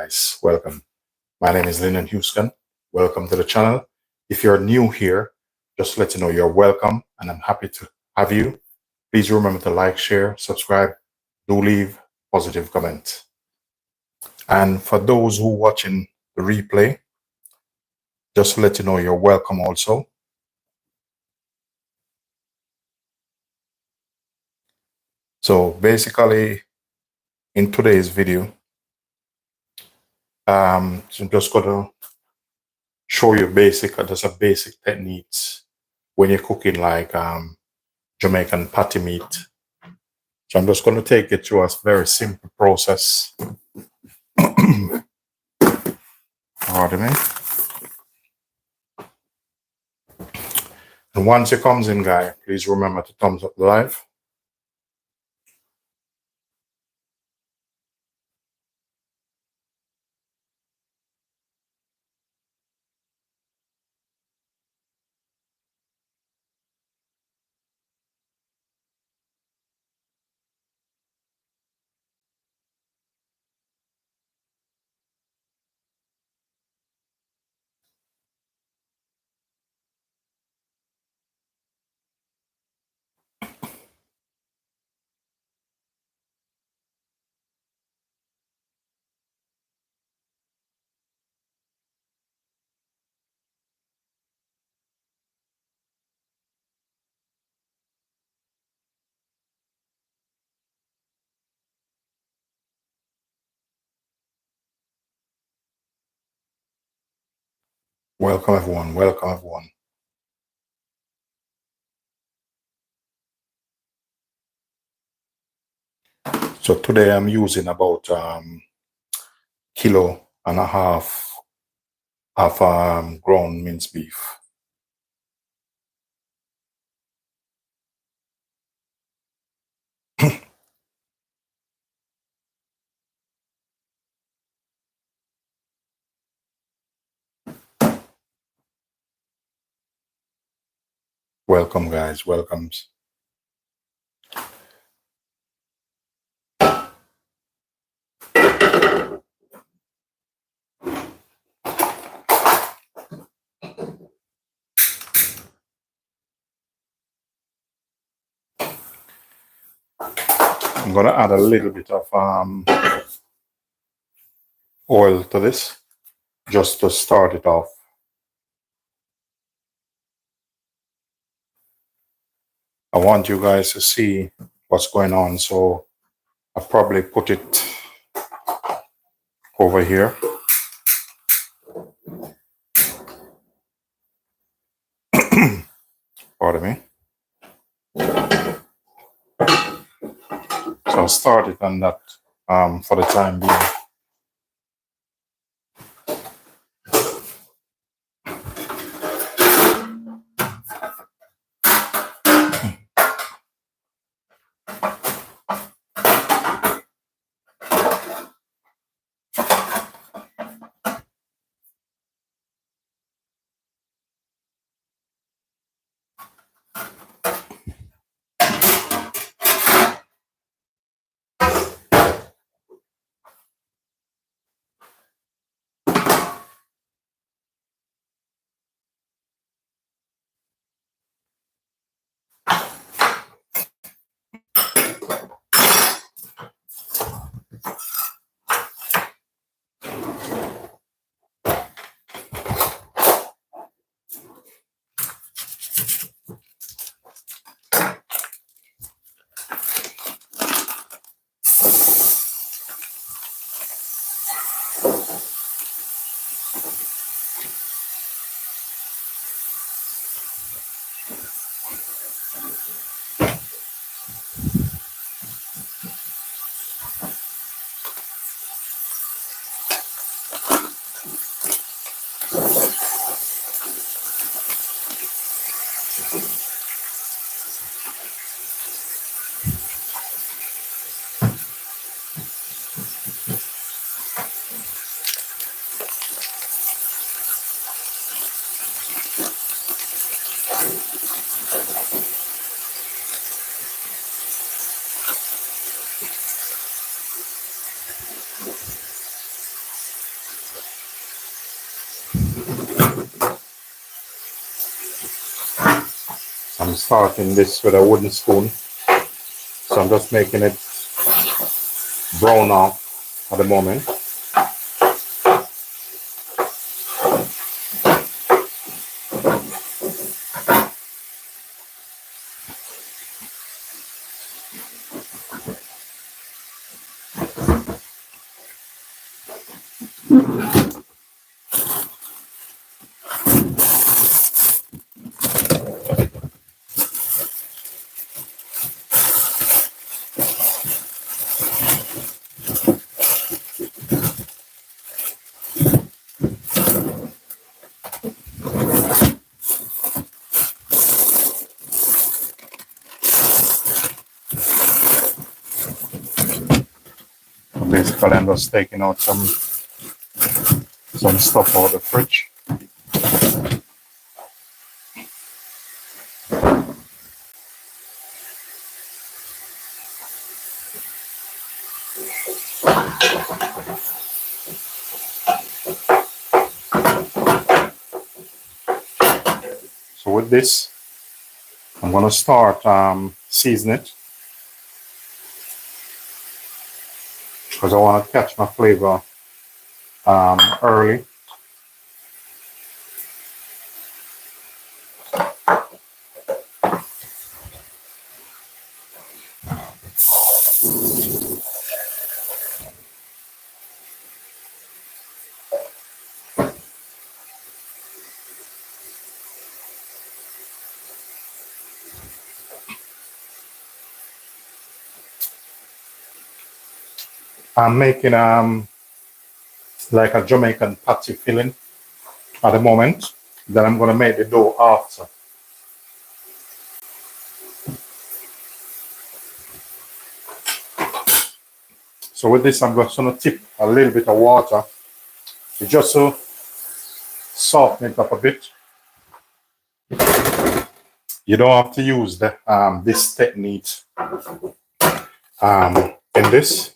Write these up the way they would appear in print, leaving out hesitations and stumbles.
guys, welcome. My name is Linden Houston. Welcome to the channel. If you're new here, just let you know you're welcome and I'm happy to have you. Please remember to like, share, subscribe, do leave positive comment. And for those who watching the replay, just to let you know you're welcome also. So basically in today's video, so I'm just gonna show you just a basic techniques when you're cooking like Jamaican patty meat. So I'm just going to take you through a very simple process. Pardon me. And once it comes in, guy, please remember to thumbs up the live. Welcome everyone. Welcome everyone. So today I'm using about kilo and a half of ground minced beef. Welcome guys. Welcomes. I'm gonna add a little bit of oil to this just to start it off. I want you guys to see what's going on, so I probably put it over here. Pardon me. So I'll start it on that for the time being. I'm starting this with a wooden spoon, so I'm just making it brown now at the moment. Basically, I'm just taking out some stuff out of the fridge. So with this, I'm going to start season it, because I want to catch my flavor early. I'm making like a Jamaican patty filling at the moment. Then I'm going to make the dough after. So with this, I'm just going to tip a little bit of water just to soften it up a bit. You don't have to use the this technique in this.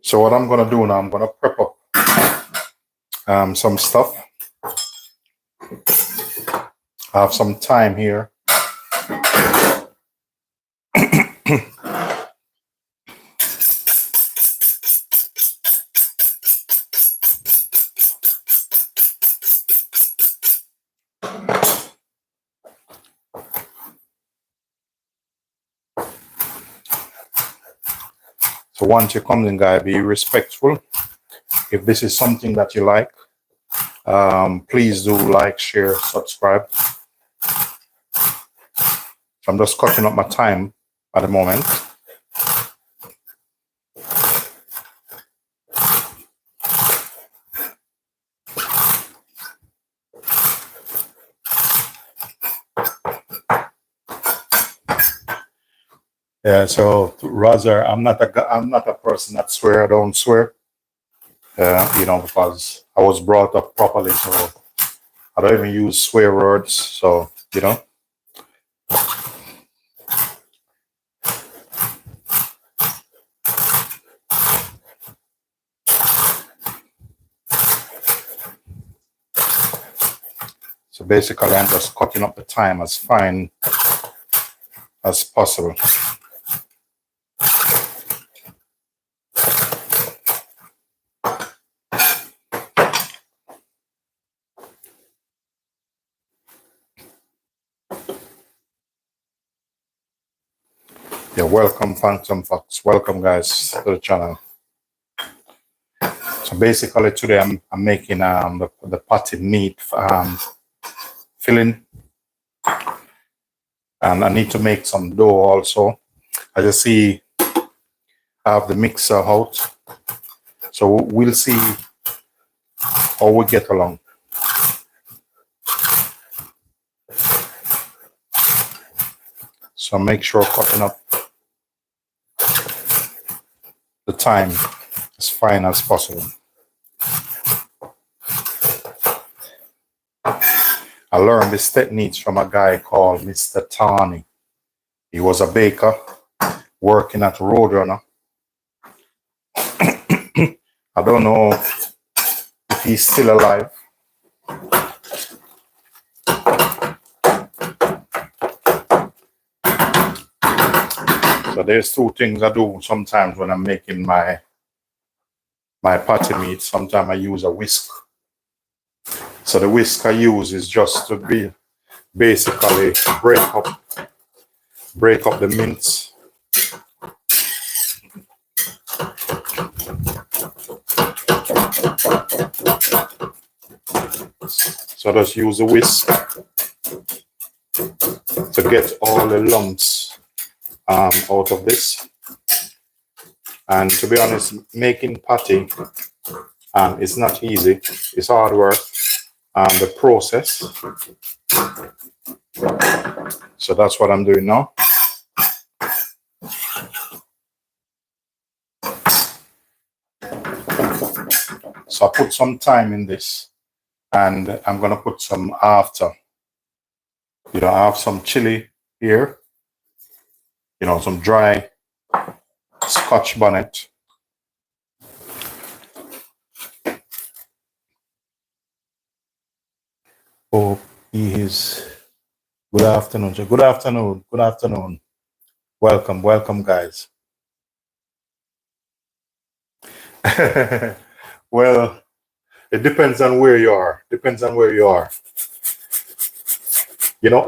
So what I'm going to do now, I'm going to prep up some stuff. I have some thyme here. So once you come in, guys, be respectful. If this is something that you like, please do like, share, subscribe. So I'm just cutting up my thyme at the moment. Yeah, so rather, I'm not a person that swear. I don't swear. You know, because I was brought up properly, so I don't even use swear words. So you know. So basically, I'm just cutting up the thyme as fine as possible. Yeah, welcome, Phantom Fox. Welcome, guys, to the channel. So basically, today I'm making the patty meat filling, and I need to make some dough also. As you see, I have the mixer out, so we'll see how we get along. So make sure cutting up the thyme as fine as possible. I learned this technique from a guy called Mr. Tani. He was a baker working at Roadrunner, I don't know if he's still alive. So there's two things I do sometimes when I'm making my patty meat. Sometimes I use a whisk. So the whisk I use is just to be basically break up the mince. So just use the whisk to get all the lumps out of this. And to be honest, making patty is not easy. It's hard work. The process. So that's what I'm doing now. So I put some time in this, and I'm gonna put some after. I have some chili here. Some dry Scotch bonnet. Oh, he is. Good afternoon. Good afternoon. Good afternoon. Welcome, guys. Well, it depends on where you are.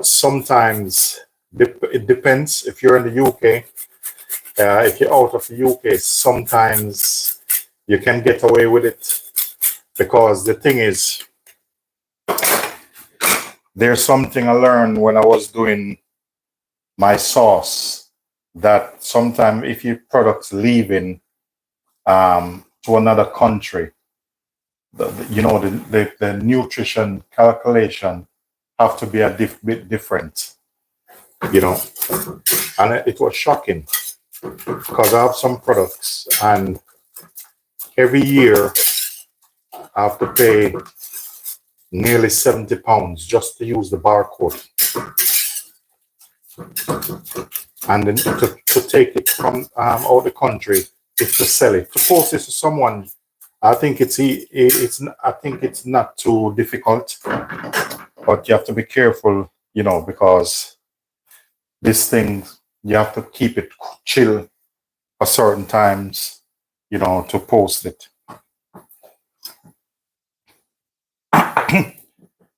Sometimes it depends. If you're in the UK, if you're out of the UK, sometimes you can get away with it, because the thing is, there's something I learned when I was doing my sauce, that sometimes if your products leaving to another country, the nutrition calculation have to be a bit different, and it was shocking, because I have some products, and every year I have to pay nearly £70 just to use the barcode, and then to take it from out of the country, is to sell it, to post it to someone. I think it's not too difficult, but you have to be careful, because this thing, you have to keep it chill for certain times, to post it.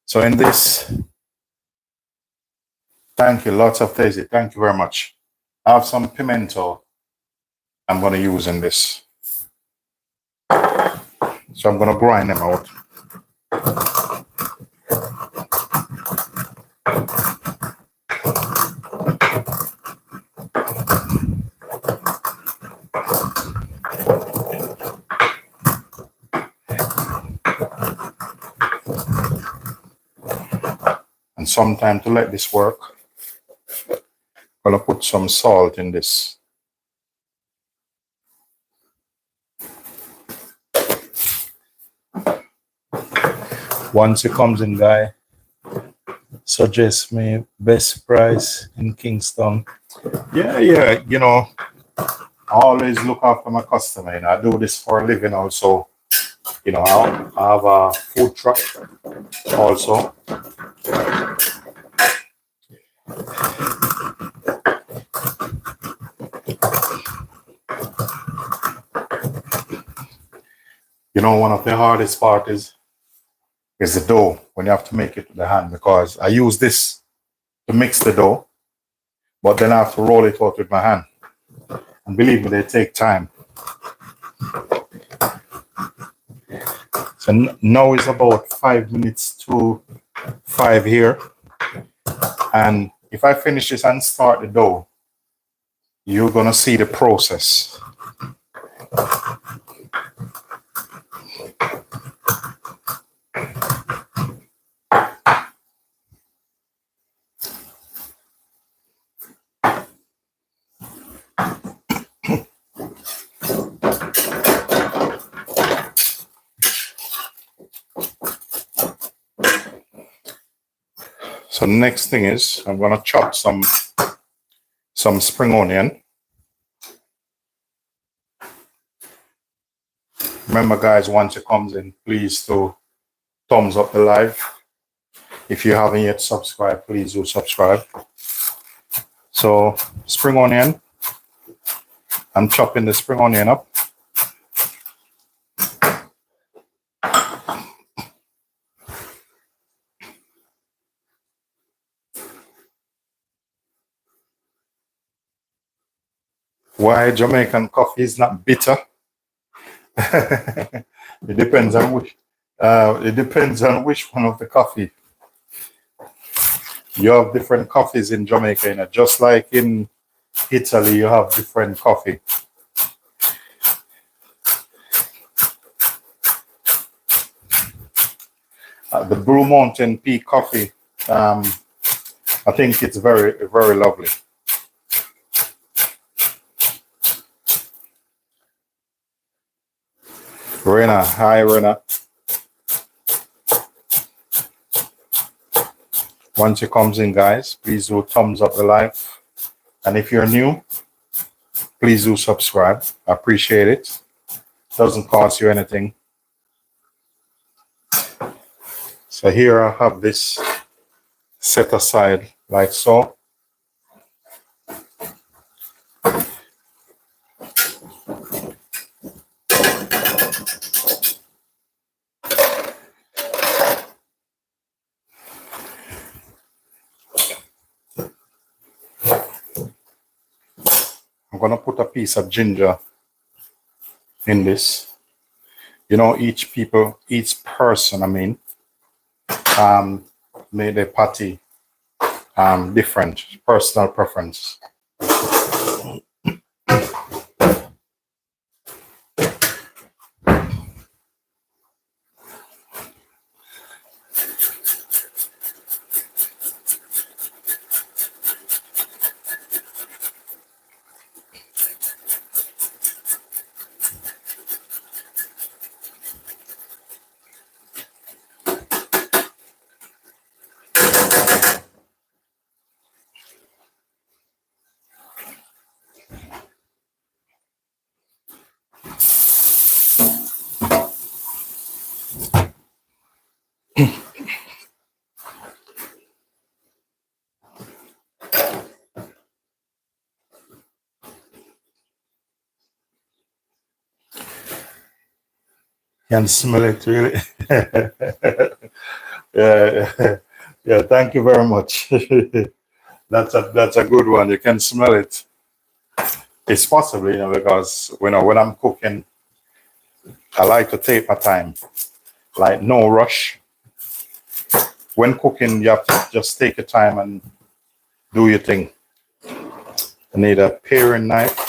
So in this, thank you, lots of Daisy. Thank you very much. I have some pimento I'm going to use in this. So I'm going to grind them out. And sometime to let this work, I'm going to put some salt in this. Once it comes in, guy, suggest me best price in Kingston. Yeah, I always look after my customer. I do this for a living also. I have a food truck also. One of the hardest part is the dough, when you have to make it with the hand, because I use this to mix the dough, but then I have to roll it out with my hand. And believe me, they take time. So now it's about 5 minutes to 5 here. And if I finish this and start the dough, you're going to see the process. So the next thing is, I'm going to chop some spring onion. Remember, guys, once it comes in, please do thumbs up the live. If you haven't yet subscribed, please do subscribe. So, spring onion. I'm chopping the spring onion up. Why Jamaican coffee is not bitter? It depends on which one of the coffee. You have different coffees in Jamaica, you know, just like in Italy, you have different coffee. The Blue Mountain Peak coffee, I think it's very, very lovely. Rena, hi Rena. Once it comes in, guys, please do thumbs up the live. And if you're new, please do subscribe. I appreciate it. Doesn't cost you anything. So here I have this set aside like so. I'm gonna put a piece of ginger in this. You know, each person, I mean, made a patty different, personal preference. Can smell it really. Yeah, yeah. Thank you very much. That's a good one. You can smell it. It's possible, you know, because when I'm cooking, I like to take my time, like no rush. When cooking, you have to just take your time and do your thing. I need a paring knife.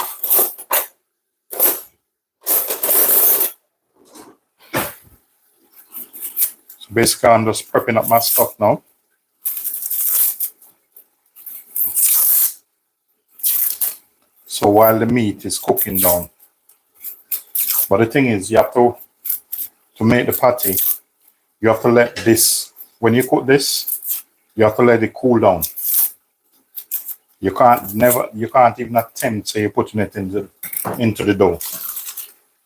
So basically, I'm just prepping up my stuff now. So while the meat is cooking down, but the thing is, you have to make the patty, you have to let this, when you cook this, you have to let it cool down. You can't even attempt, say, you're putting it into the dough,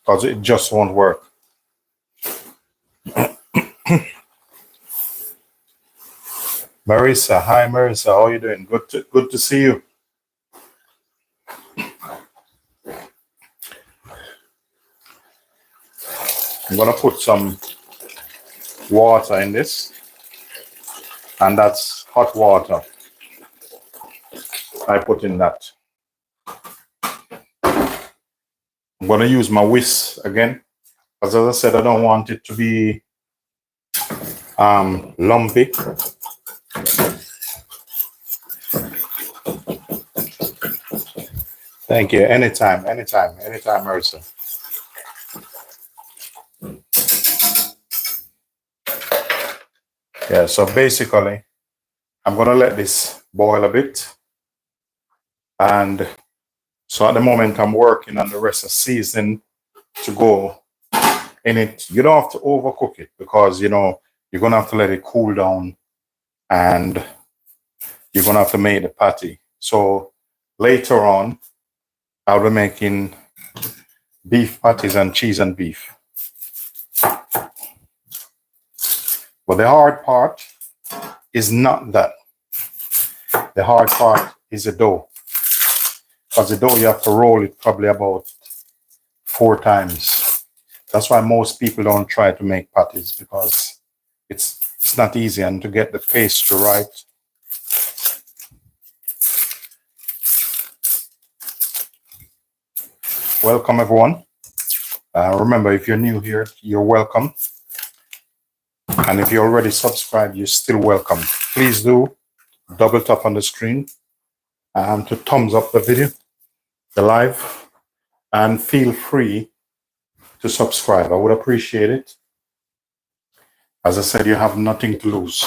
because it just won't work. Marissa, hi Marissa, how are you doing? Good to see you. I'm gonna put some water in this, and that's hot water. I put in that. I'm gonna use my whisk again, because as I said, I don't want it to be lumpy. Thank you. Anytime, Marissa. Yeah, so basically, I'm gonna let this boil a bit. And so at the moment, I'm working on the rest of season to go in it. You don't have to overcook it, because, you know, you're gonna have to let it cool down, and you're gonna have to make the patty. So later on, I'll be making beef patties and cheese and beef. But the hard part is not that. The hard part is the dough. Because the dough, you have to roll it probably about 4 times. That's why most people don't try to make patties, because it's not easy, and to get the pastry right. Welcome, everyone. Remember, if you're new here, you're welcome. And if you're already subscribed, you're still welcome. Please do double tap on the screen to thumbs up the video, the live, and feel free to subscribe. I would appreciate it. As I said, you have nothing to lose.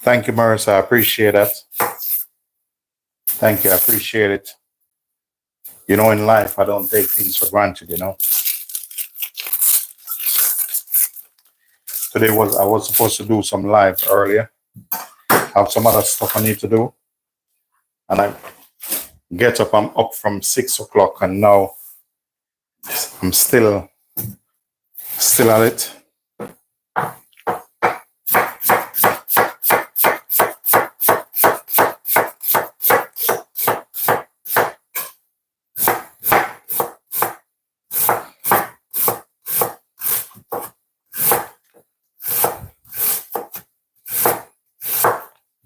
Thank you, Marissa. I appreciate that. Thank you. I appreciate it. You know, in life, I don't take things for granted, you know. Today I was supposed to do some live earlier. I have some other stuff I need to do. And I'm up from 6 o'clock, and now I'm still at it.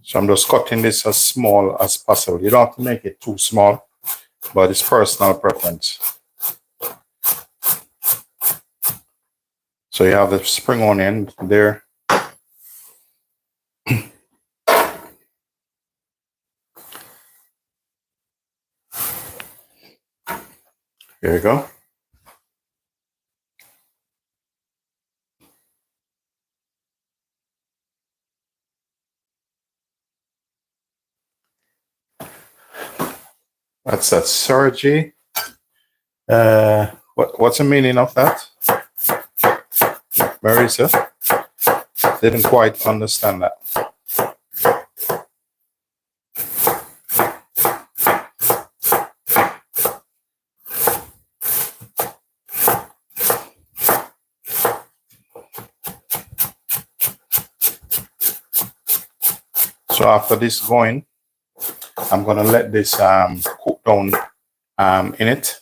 So I'm just cutting this as small as possible. You don't have to make it too small, but it's personal preference. So you have the spring onion there. Here we go. That's that Sergi. What's the meaning of that? Marisa? Didn't quite understand that. So after this going, I'm gonna let this cook down in it.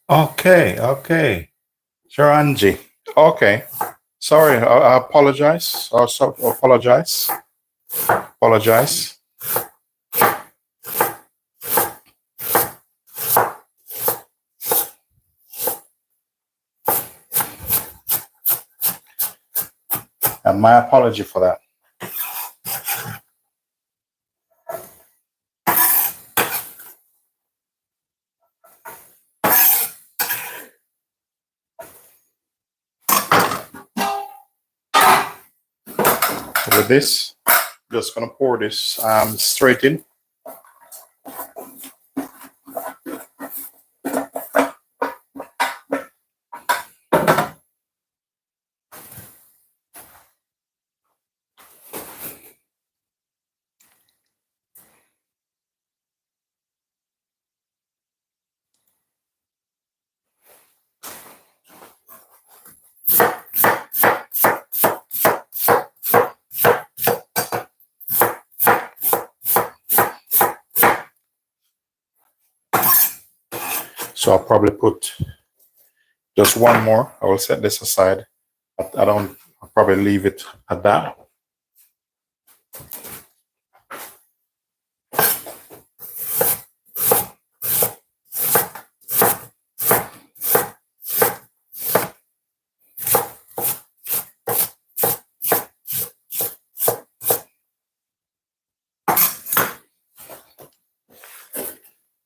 Okay. Sure, Angie. Okay. Sorry, I apologize. Apologize. And my apology for that. With this, just gonna pour this straight in. So I'll probably put just one more. I will set this aside. I'll probably leave it at that.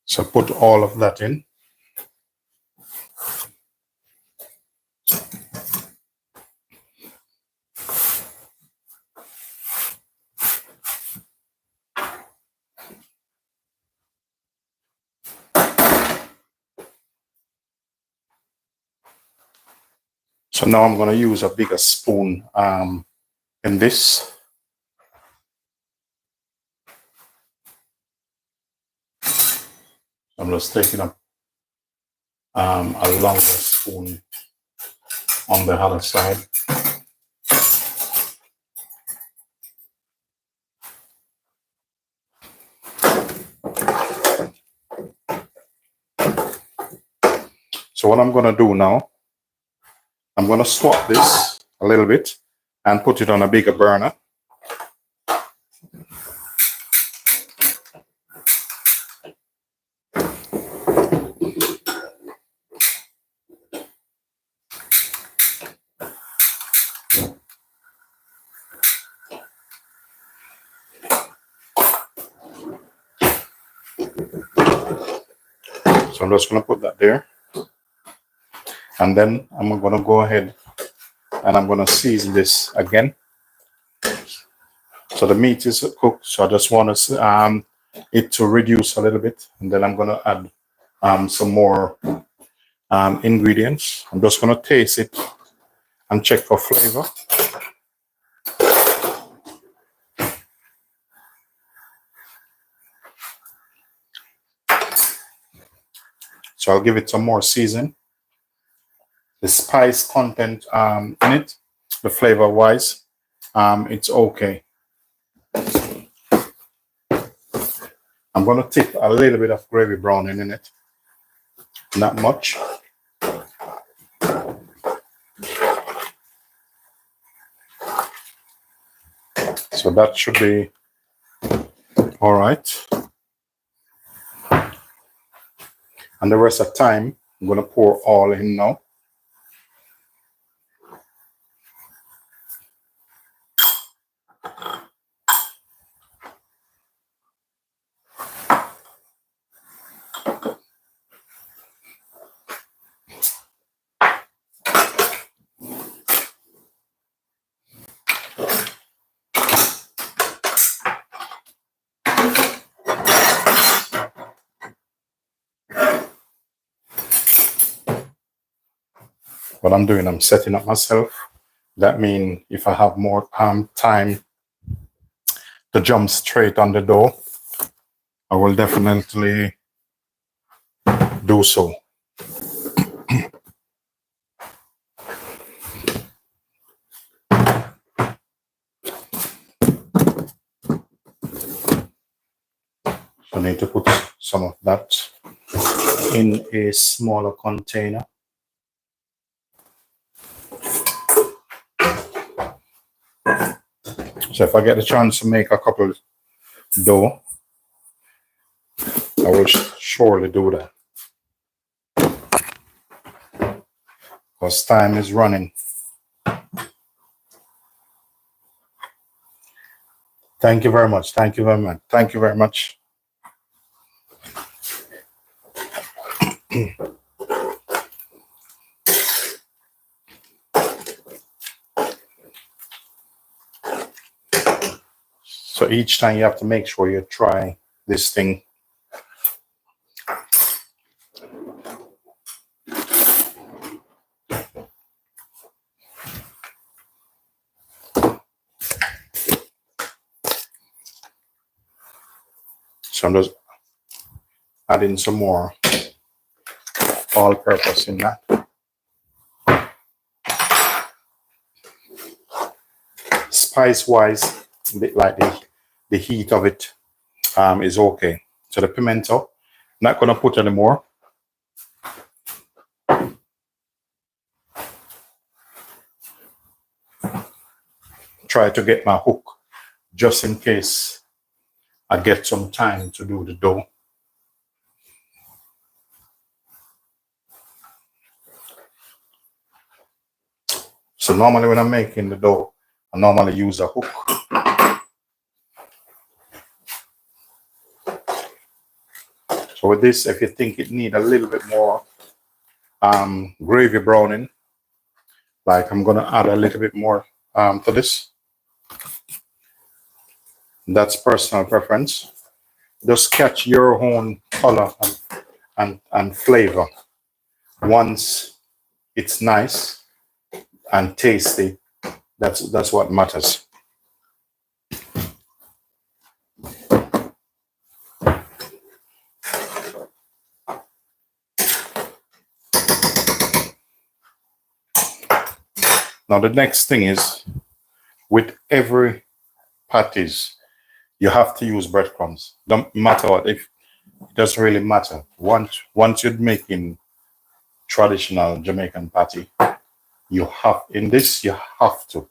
So put all of that in. So now I'm going to use a bigger spoon in this. I'm just taking up a longer spoon on the other side. So what I'm going to do now, I'm going to swap this a little bit and put it on a bigger burner. So I'm just going to put that there. And then I'm going to go ahead and I'm going to season this again. So the meat is cooked. So I just want to it to reduce a little bit. And then I'm going to add some more ingredients. I'm just going to taste it and check for flavor. So I'll give it some more season. The spice content in it, the flavor wise, it's okay. I'm going to tip a little bit of gravy browning in it, not much. So that should be all right. And the rest of the time, I'm going to pour all in now. What I'm doing, I'm setting up myself. That means if I have more time to jump straight on the dough, I will definitely do so. I need to put some of that in a smaller container. So if I get the chance to make a couple dough, I will surely do that. Because time is running. Thank you very much. Thank you very much. Thank you very much. So each time you have to make sure you try this thing. So I'm just adding some more all-purpose in that. Spice-wise, like the heat of it is okay. So the pimento, not gonna put any more. Try to get my hook just in case I get some time to do the dough. So normally when I'm making the dough, I normally use a hook. So with this, if you think it needs a little bit more gravy browning, like I'm gonna add a little bit more to this. That's personal preference. Just catch your own color and flavor. Once it's nice, and tasty. That's what matters. Now the next thing is, with every patties, you have to use breadcrumbs. Don't matter what, if it doesn't really matter. Once you're making traditional Jamaican patty, you have to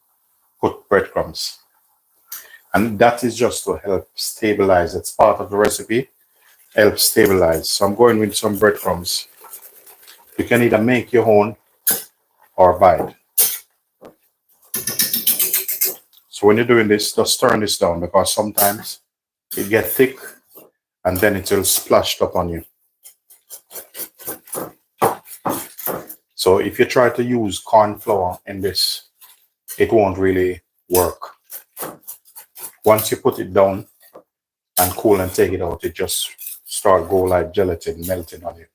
put breadcrumbs. And that is just to help stabilize. It's part of the recipe, help stabilize. So I'm going with some breadcrumbs. You can either make your own or buy it. So when you're doing this, just turn this down, because sometimes it gets thick and then it will splash up on you. So if you try to use corn flour in this, it won't really work. Once you put it down and cool and take it out, it just start go like gelatin melting on you.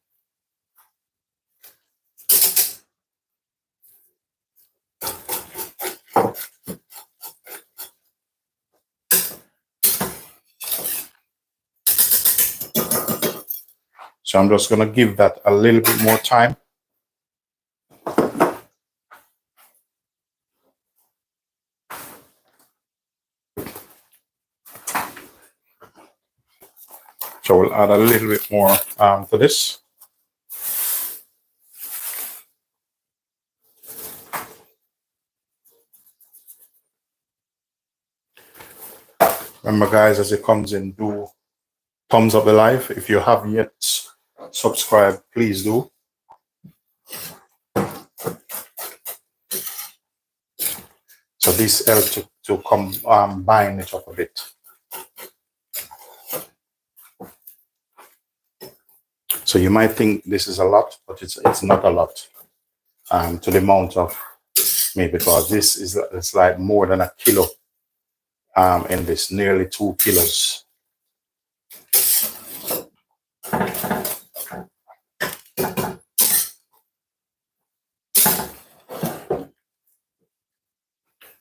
So I'm just gonna give that a little bit more time. So we'll add a little bit more to this. Remember, guys, as it comes in, do thumbs up the live. If you haven't yet subscribed, please do. So this helps to combine it up a bit. So you might think this is a lot, but it's not a lot to the amount of me, because this is it's like more than a kilo in this, nearly 2 kilos.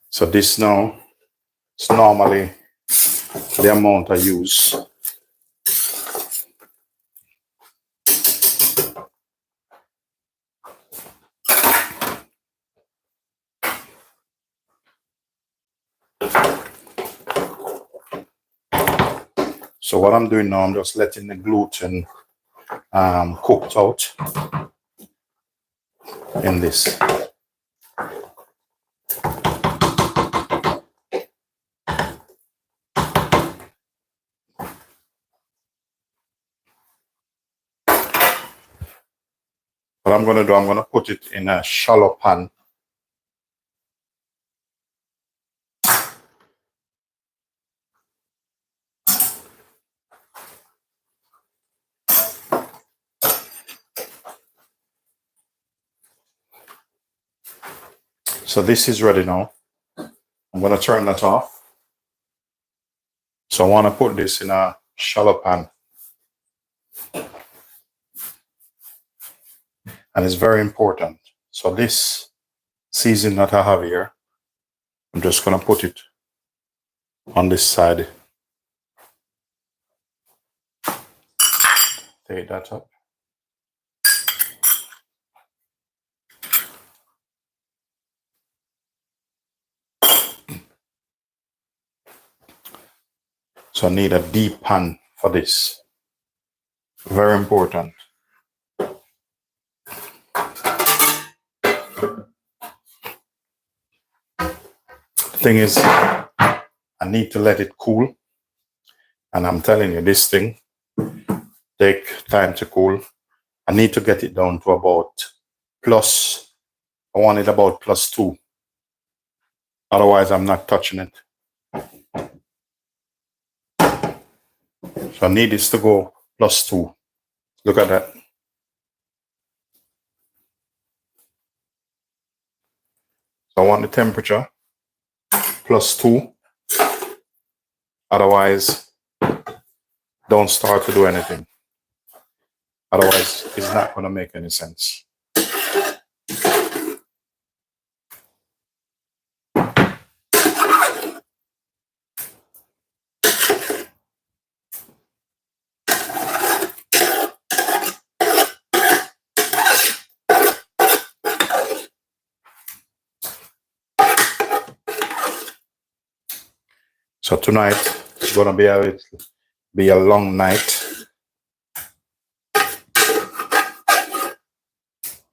So this now is normally the amount I use. So what I'm doing now, I'm just letting the gluten cooked out in this. What I'm going to do, I'm going to put it in a shallow pan. So this is ready now. I'm going to turn that off. So I want to put this in a shallow pan. And it's very important. So this seasoning that I have here, I'm just going to put it on this side. Take that up. So I need a deep pan for this. Very important. The thing is, I need to let it cool. And I'm telling you, this thing take time to cool. I need to get it down to about I want it about +2. Otherwise, I'm not touching it. So I need this to go +2. Look at that. So I want the temperature +2. Otherwise, don't start to do anything. Otherwise, it's not going to make any sense. So tonight it's gonna be a long night.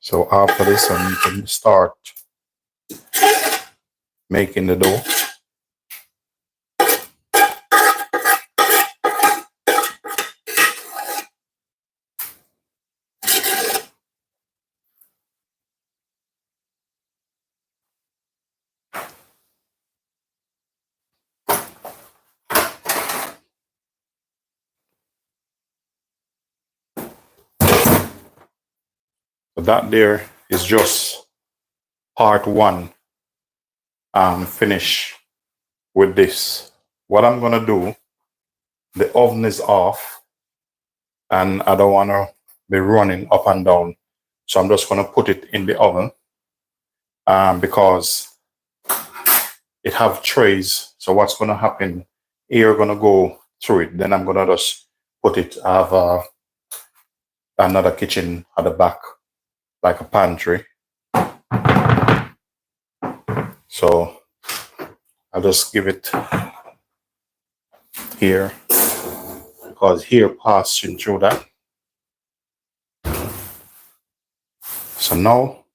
So after this, I can start making the dough. So that there is just part one. Finish with this. What I'm gonna do, the oven is off and I don't wanna be running up and down. So I'm just gonna put it in the oven because it have trays. So what's gonna happen, air gonna go through it. Then I'm gonna just put it, I have another kitchen at the back, like a pantry. So I'll just give it here because here passing through that. So now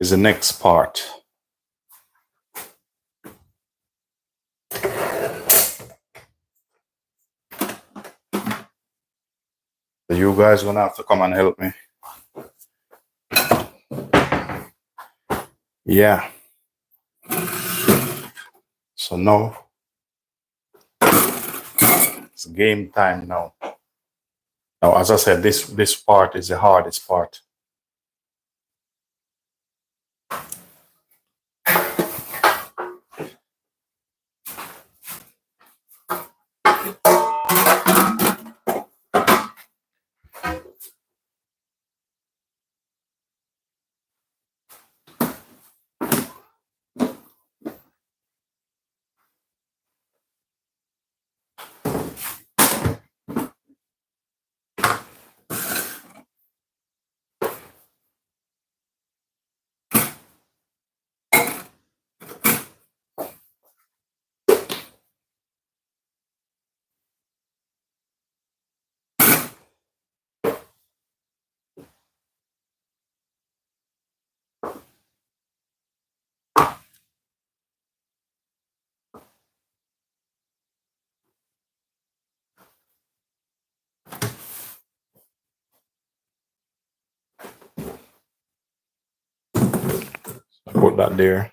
is the next part. So you guys gonna have to come and help me. Yeah. So now it's game time now. Now, as I said, this part is the hardest part. Put that there.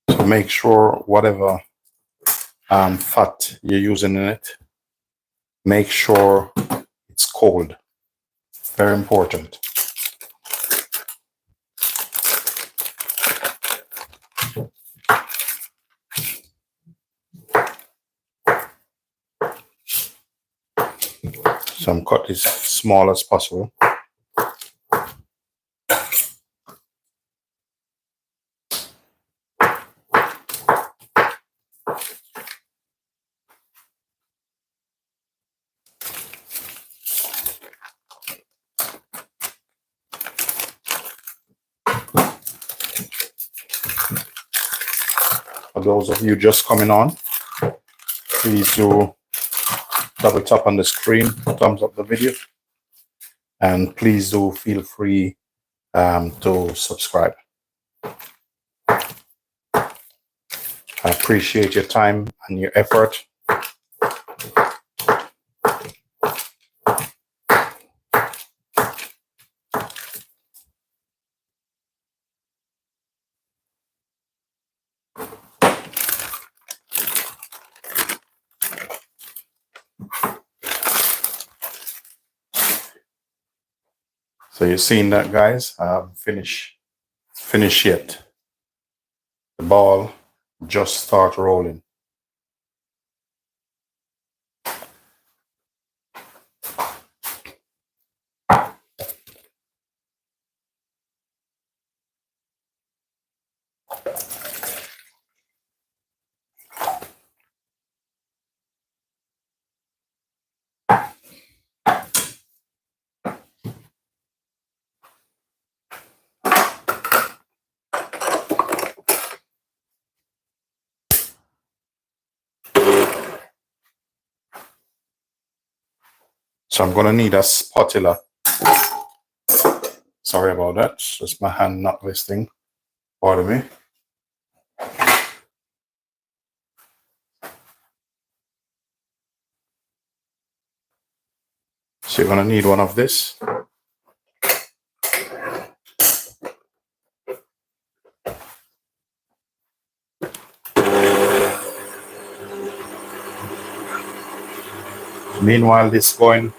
So make sure whatever fat you're using in it, make sure it's cold. Very important. So I'm cut as small as possible. For those of you just coming on, please do double tap on the screen, thumbs up the video, and please do feel free to subscribe. I appreciate your time and your effort. So you're seeing that, guys? I haven't finished yet. The ball just start rolling. So I'm gonna need a spatula. Sorry about that. It's just my hand not listening. Pardon me. So you're gonna need one of this. Meanwhile, this going,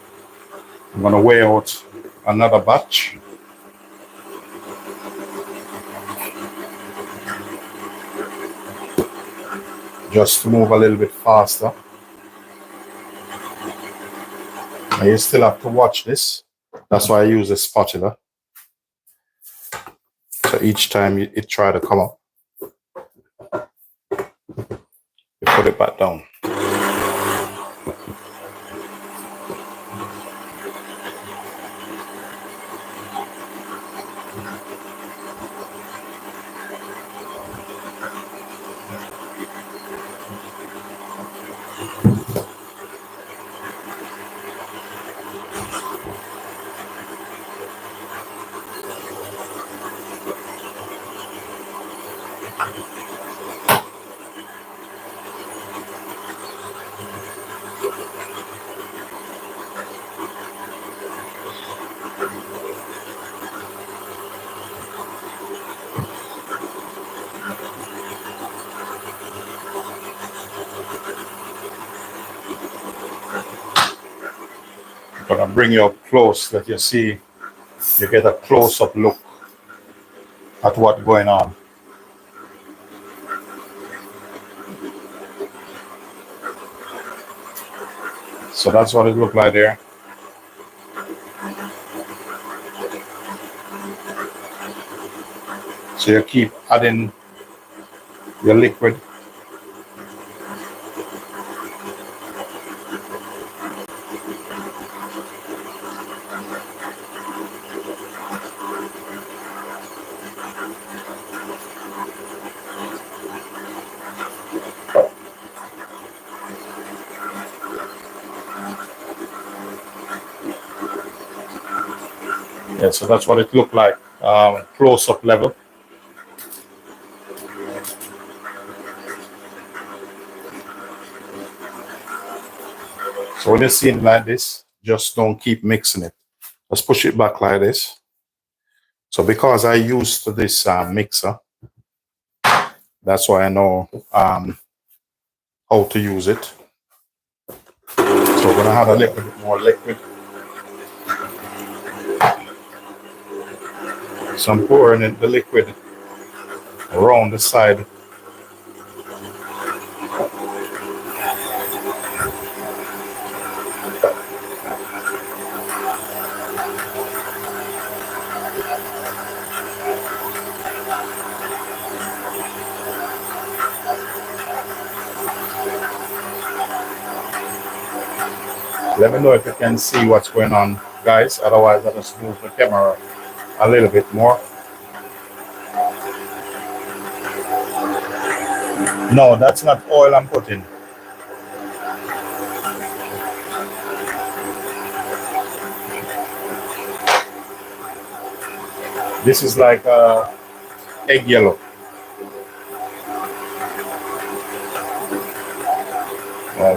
I'm gonna weigh out another batch. Just to move a little bit faster. And you still have to watch this. That's why I use a spatula. So each time it try to come up, you put it back down. I'm gonna bring you up close that you see, you get a close-up look at what's going on. So that's what it looked like there. So you keep adding your liquid. Yeah, so that's what it looked like, close-up level. So when you see it like this, just don't keep mixing it. Just push it back like this. So because I used to this mixer, that's why I know how to use it. So we're gonna have a little bit more liquid. So I'm pouring in the liquid around the side. Let me know if you can see what's going on, guys. Otherwise, I'll just move the camera a little bit more. No, that's not oil I'm putting. This is like egg yellow.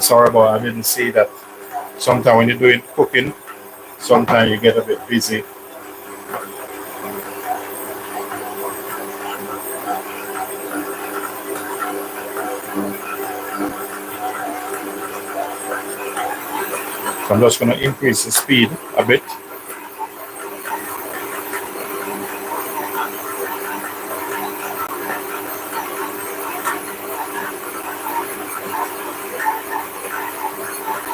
Sorry about I didn't see that. Sometimes when you're doing cooking, sometimes you get a bit busy. So I'm just going to increase the speed a bit.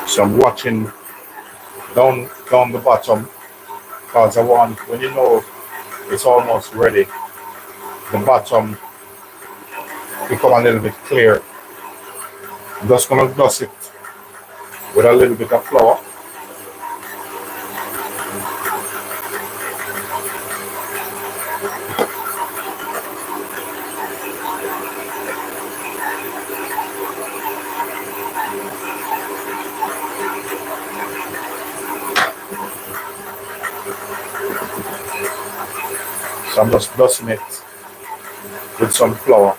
So I'm watching down the bottom because I want, when you know it's almost ready, the bottom become a little bit clear. I'm just going to dust it with a little bit of flour. So I'm just dusting it with some flour.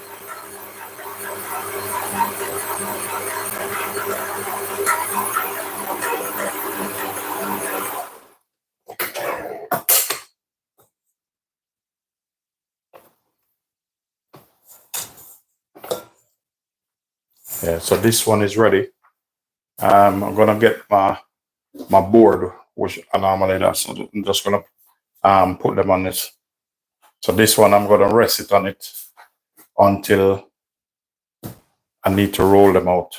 Yeah, so this one is ready. I'm gonna get my board, which I normally do. So I'm just gonna put them on this. So this one I'm gonna rest it on it until I need to roll them out.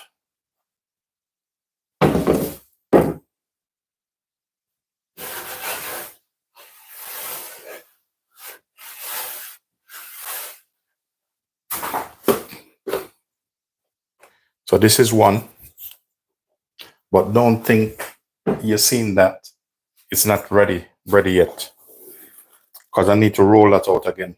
So this is one, but don't think you've seen that it's not ready yet, because I need to roll that out again.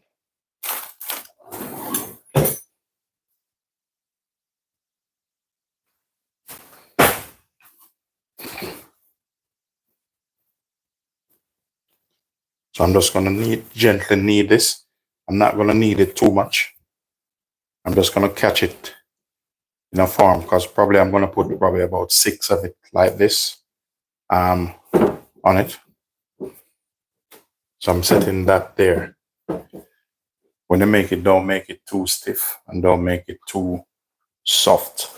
So I'm just gonna gently knead this. I'm not gonna knead it too much. I'm just gonna catch it in a form, because probably I'm gonna put probably about 6 of it like this on it. So I'm setting that there. When you make it, don't make it too stiff and don't make it too soft.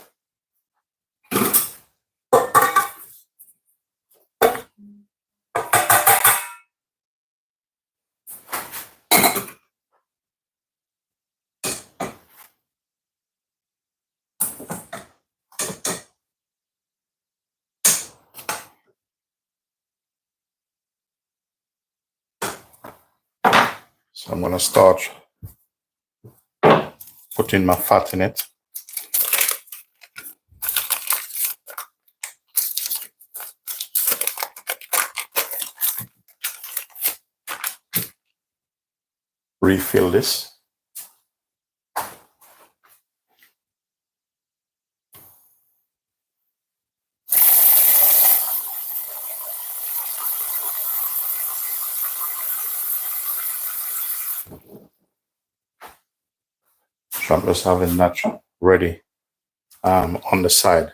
So I'm gonna start putting my fat in it. Refill this. So I'm just having that ready on the side.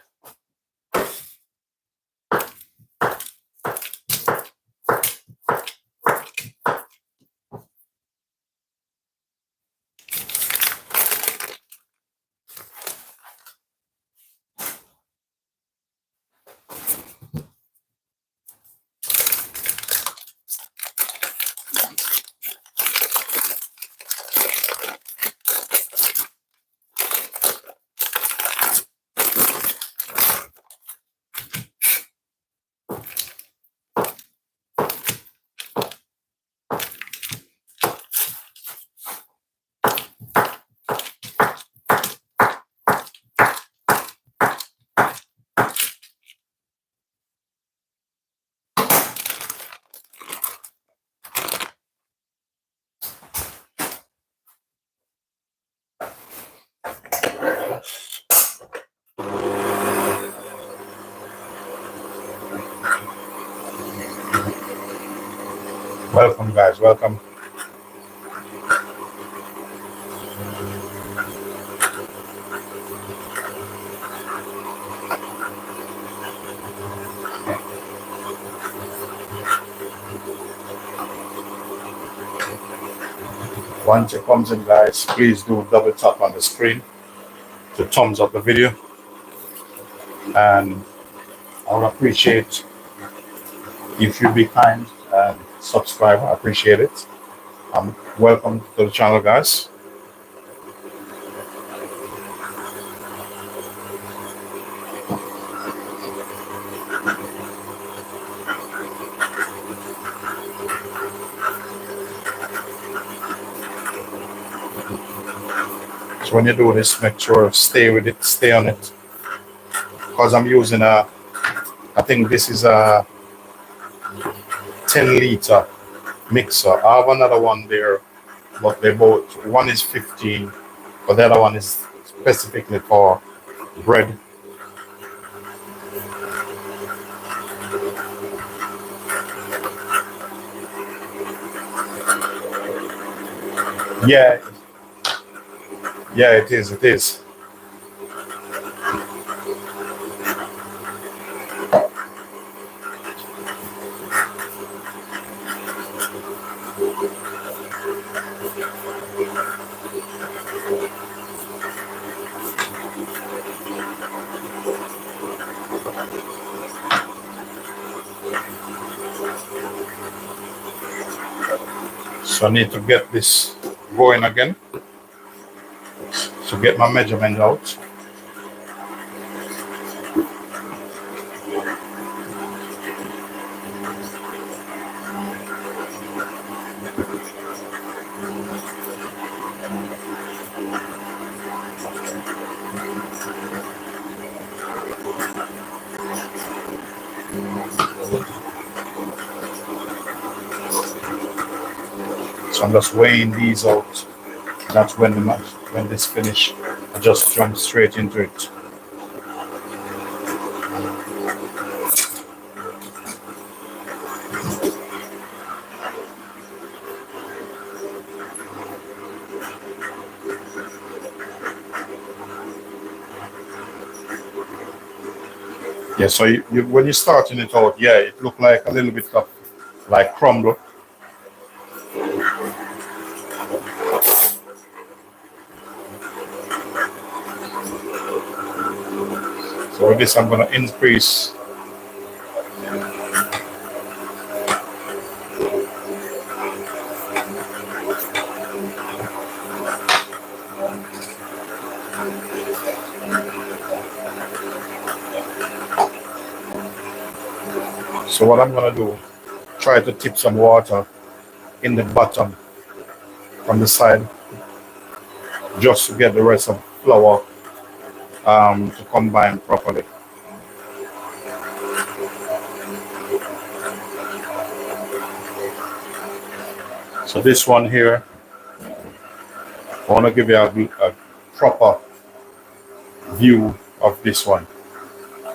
Welcome, guys. Welcome. Once it comes in, guys, please do double tap on the screen to thumbs up the video. And I would appreciate if you be kind and subscribe. I appreciate it. Welcome to the channel, guys. So when you do this, make sure stay with it, stay on it. Because I'm using I think this is a 10-liter mixer. I have another one there, but they both, one is 15, but the other one is specifically for bread. Yeah, yeah, it is, it is. So I need to get this going again. So get my measurement out. So I'm just weighing these out. That's when this finish, I just jump straight into it. Yeah, so when you're starting it out, yeah, it looked like a little bit of like crumble. So with this, I'm going to increase. So what I'm going to do, try to tip some water in the bottom from the side, just to get the rest of the flour to combine properly. So this one here, I want to give you a proper view of this one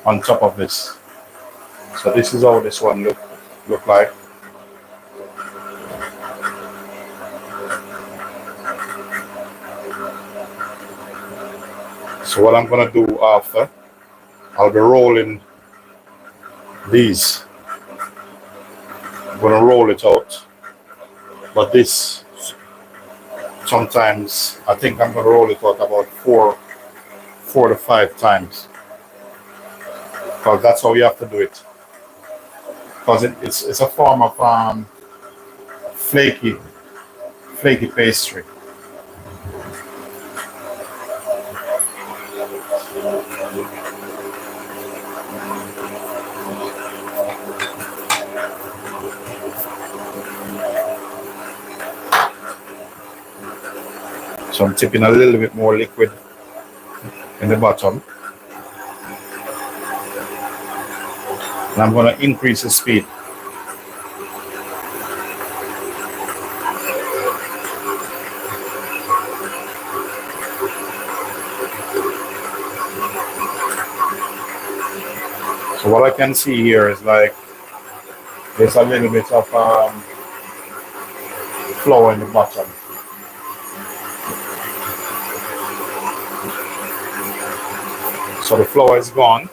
on top of this. So this is how this one look like. So what I'm gonna do after, I'll be rolling these. I'm gonna roll it out, but this sometimes I think I'm gonna roll it out about four to five times, because that's how you have to do it. Because it's a form of flaky pastry. So I'm tipping a little bit more liquid in the bottom. And I'm going to increase the speed. So what I can see here is like there's a little bit of flour in the bottom. So the flour is gone.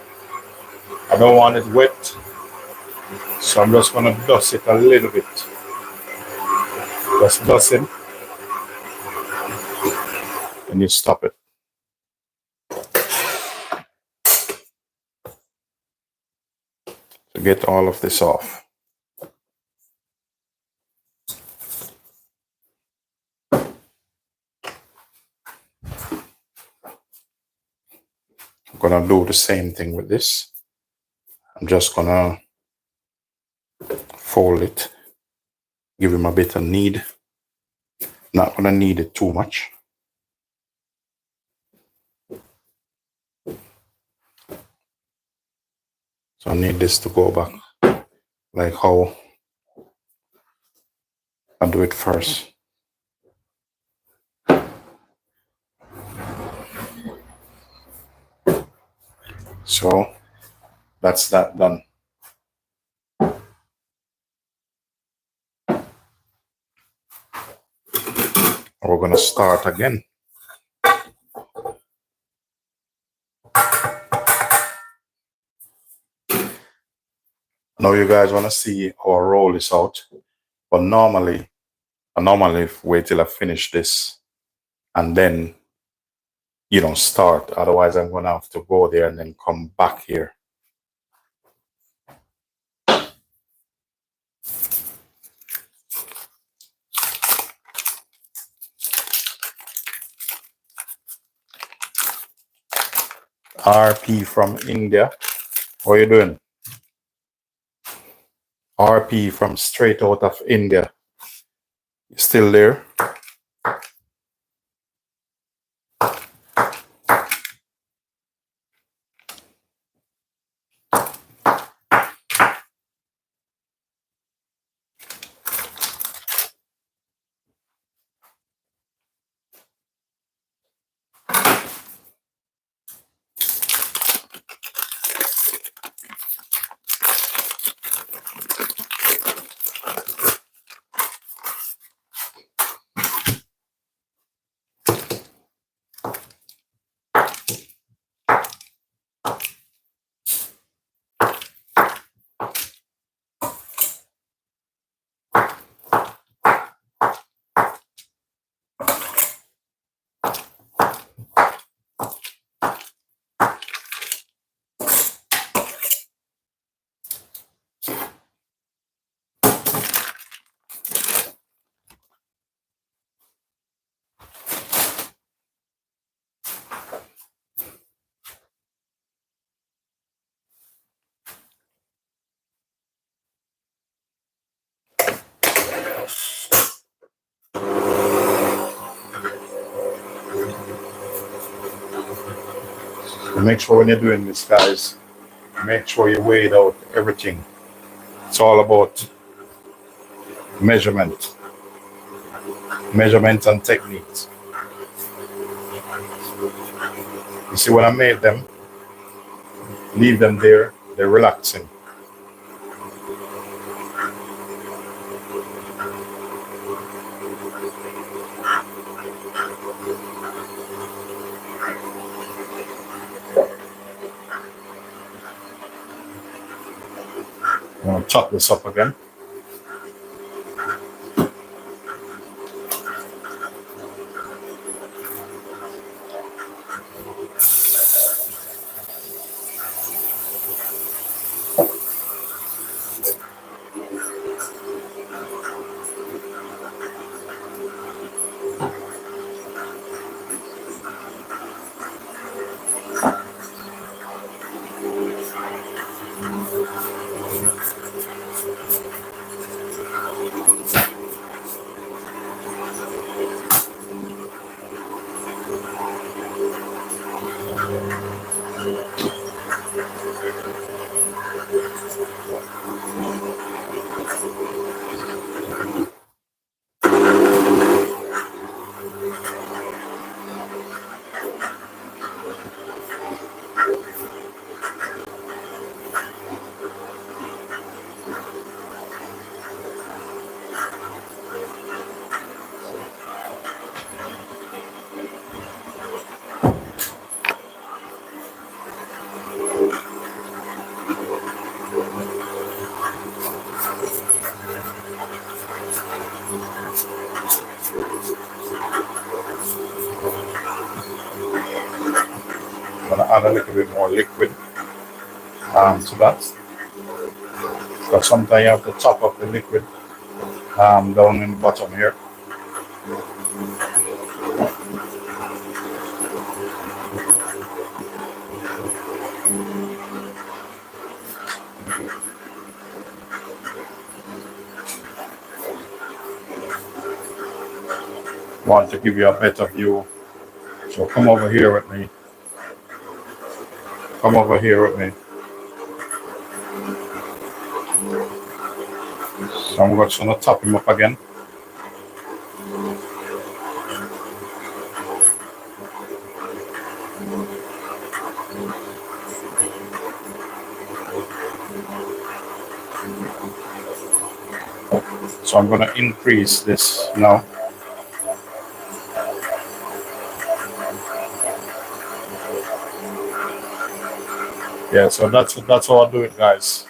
I don't want it wet, so I'm just gonna dust it a little bit. Just dust it, and you stop it. To get all of this off. I'm gonna do the same thing with this. I'm just gonna fold it, give him a bit of knead. Not gonna knead it too much. So I need this to go back like how I do it first. So that's that done. We're gonna start again. Now you guys wanna see how I roll this out, but normally I wait till I finish this and then start. Otherwise I'm gonna have to go there and then come back here. RP from India. How are you doing? RP from straight out of India. You still there? Make sure when you're doing this, guys, make sure you weigh out everything. It's all about measurement and techniques. You see, when I made them, leave them there, they're relaxing. I'm gonna chop this up again. going to add a little bit more liquid to that. Because sometimes you have to top up the liquid down in the bottom here. Want to give you a better view. So come over here with me. Come over here with me. So I'm just going to top him up again. So I'm going to increase this now. Yeah, so that's how I do it, guys.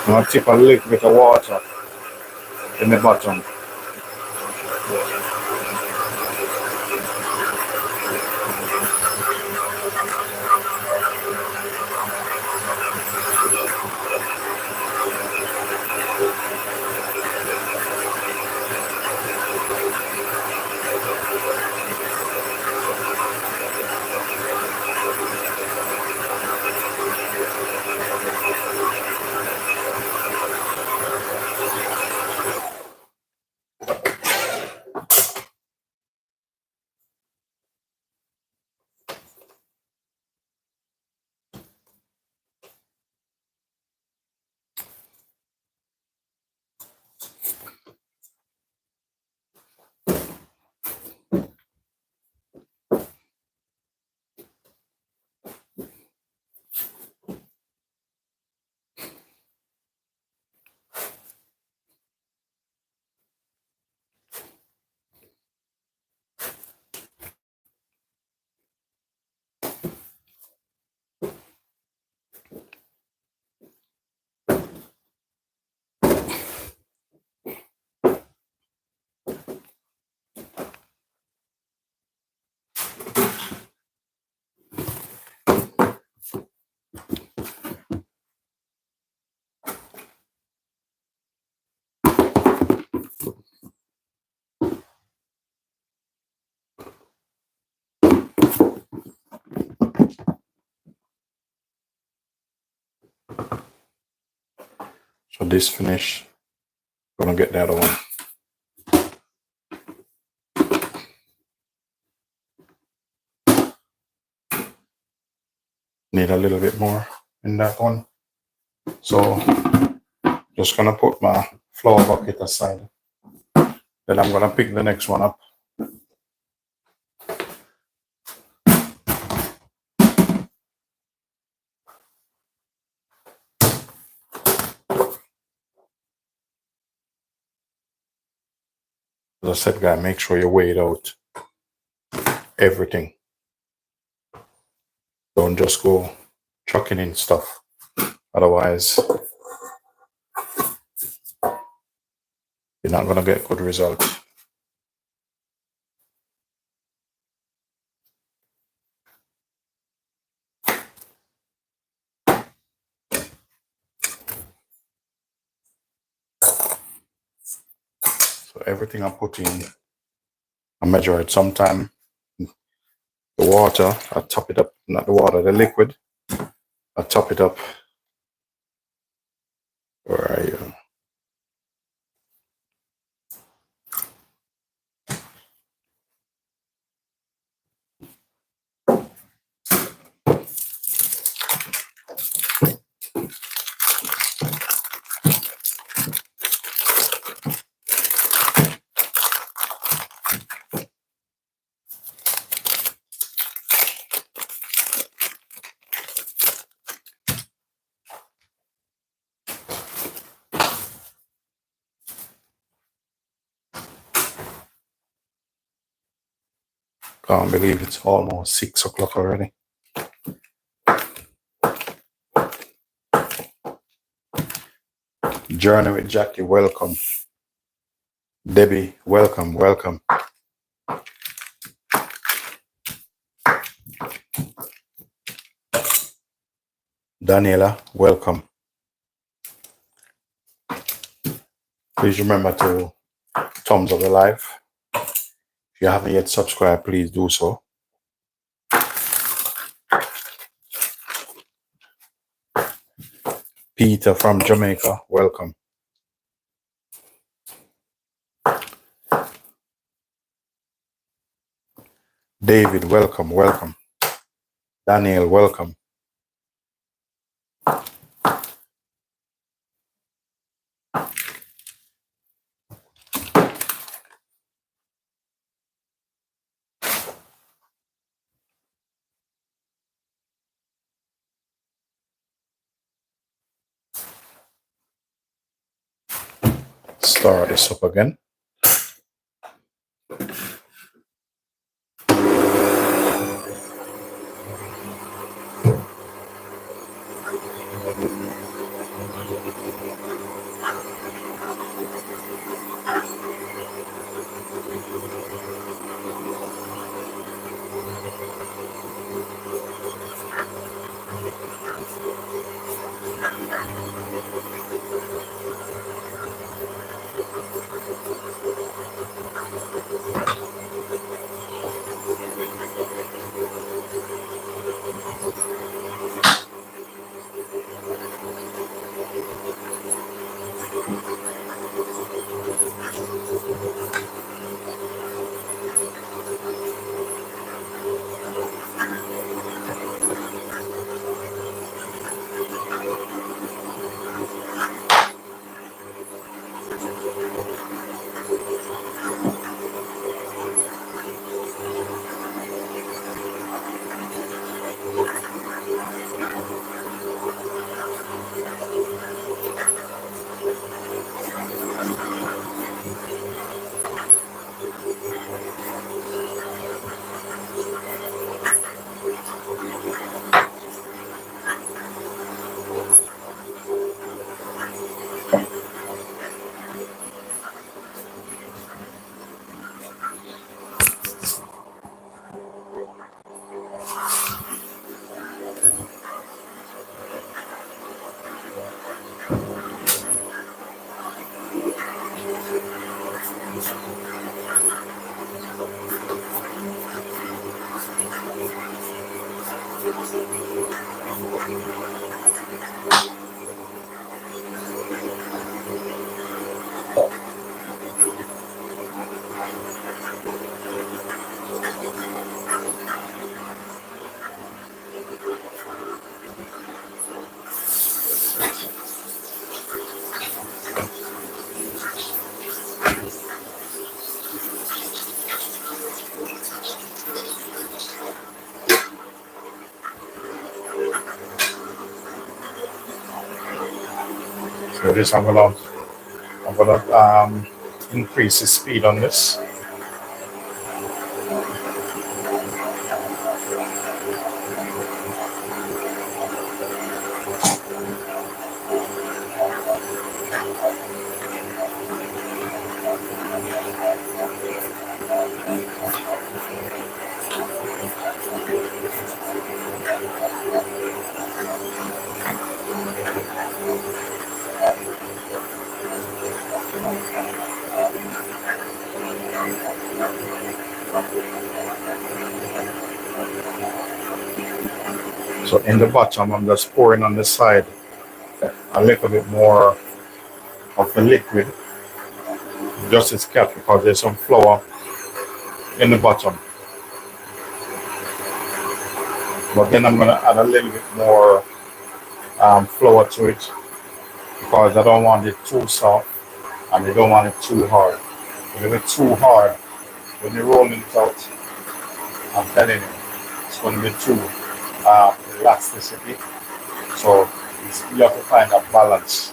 I'm going to tip a little bit of water in the bottom. So this finish, gonna get the other one. Need a little bit more in that one. So just gonna put my flour bucket aside. Then I'm gonna pick the next one up. As I said, guys, make sure you weigh it out. Everything. Don't just go chucking in stuff. Otherwise, you're not gonna get good results. So everything I put in, I measure it sometime. The water, I top it up, not the water, the liquid. I top it up. Where are you? Can't believe it's almost 6 o'clock already. Journey with Jackie, welcome. Debbie, welcome, welcome. Daniela, welcome. Please remember to thumbs up the live. If you haven't yet subscribed, please do so. Peter from Jamaica, welcome. David, welcome, welcome. Daniel, welcome. Start this up again. So this I'm gonna increase the speed on this. So in the bottom, I'm just pouring on the side a little bit more of the liquid, just as kept because there's some flour in the bottom. But then I'm going to add a little bit more flour to it because I don't want it too soft and I don't want it too hard. If it's too hard, when you're rolling it out, I'm telling you, it's going to be too elasticity. So you have to find a balance.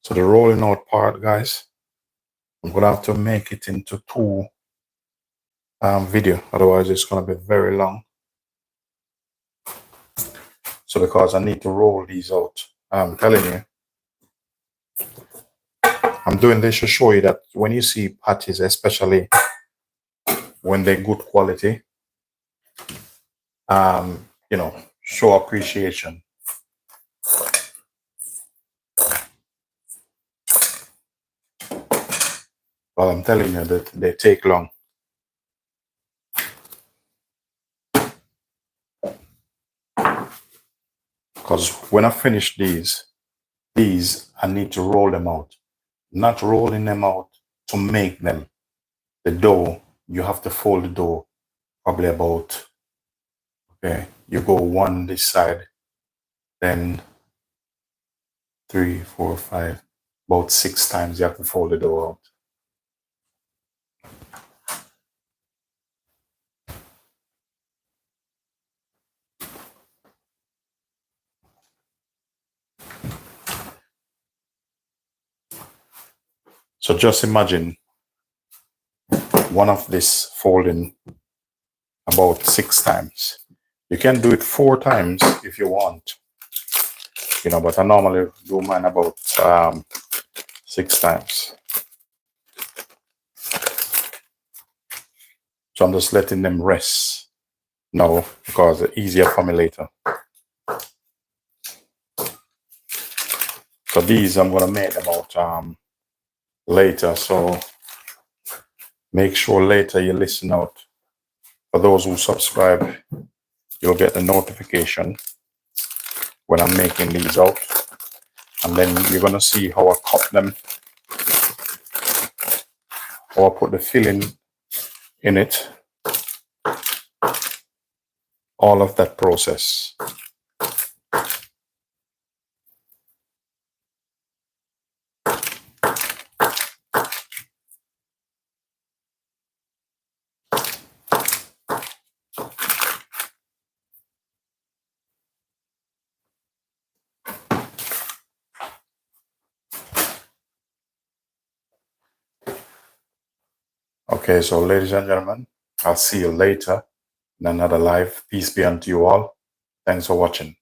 So the rolling out part, guys, I'm gonna have to make it into two video, otherwise it's gonna be very long. So because I need to roll these out, I'm telling you, I'm doing this to show you that when you see patties, especially when they're good quality, you know, show appreciation. Well, I'm telling you that they take long. Because when I finish these I need to roll them out. Not rolling them out to make them. The dough, you have to fold the dough probably about, okay, you go one this side, then 3, 4, 5, about 6 times you have to fold the dough out. So just imagine one of this folding about 6 times. You can do it 4 times if you want, you know, but I normally do mine about 6 times. So I'm just letting them rest now because it's easier for me later. So these I'm gonna make them out later. So make sure later you listen out. For those who subscribe, you'll get the notification when I'm making these out. And then you're gonna see how I cut them, how I put the filling in it, all of that process. Okay, so ladies and gentlemen, I'll see you later in another live. Peace be unto you all. Thanks for watching.